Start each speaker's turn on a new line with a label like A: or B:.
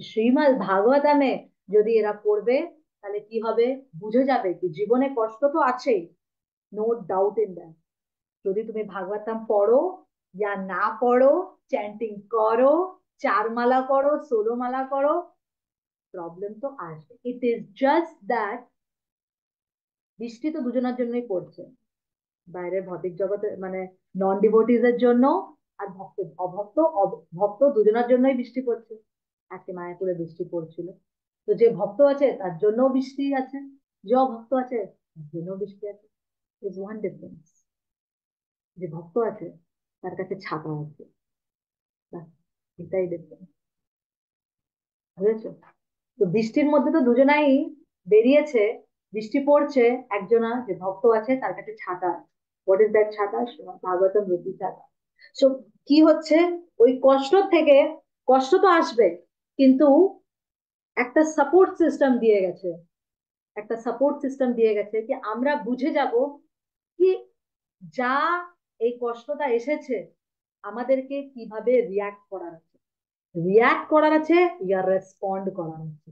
A: শ্রীমদ্ ভাগবতামে যদি এরা পড়বে তাহলে কি হবে, বুঝে যাবে কি জীবনে কষ্ট তো আছেই, নো ডাউট ইন দ্যাট। যদি তুমি ভাগবতম পড়ো या না পড়ো, চ্যান্টিং করো, চার মালা করো, ষোলো মালা করো, প্রবলেম তো আসবে। ইট ইজ জাস্ট দ্যাট বৃষ্টি তো দুজনের জন্যই পড়ছে, বাইরের ভৌতিক জগতে মানে নন ডিভোটিজ এর জন্য, আর ভক্ত অভক্ত ভক্ত দুজনের জন্যই বৃষ্টি পড়ছে। আজকে মায়াপুরে বৃষ্টি পড়ছিল, তো যে ভক্ত আছে তার জন্য বৃষ্টি আছে, যে অভক্ত আছে তার জন্য বৃষ্টি আছে। ইজ ওয়ান ডিফারেন্স, যে ভক্ত আছে তার কাছে ছাতা আছে, ব্যাস, এটাই ডিফারেন্স। বুঝেছো? তো বৃষ্টির মধ্যে তো দুজনাই বেরিয়েছে, বৃষ্টি পড়ছে, একজনা যে ভক্ত আছে তার কাছে ছাতা আছে। হোয়াট ইজ দ্যাট ছাতা? ভাগবতম রূপী ছাতা। সো কি হচ্ছে, ওই কষ্ট থেকে, কষ্ট তো আসবে, কিন্তু একটা সাপোর্ট সিস্টেম দিয়ে গেছে, একটা সাপোর্ট সিস্টেম দিয়ে গেছে কি আমরা বুঝে যাব কি যা এই কষ্টটা এসেছে আমাদেরকে কিভাবে রিয়াক্ট করার আছে, রিয়াক্ট করার আছে ইয়া রেসপন্ড করার আছে।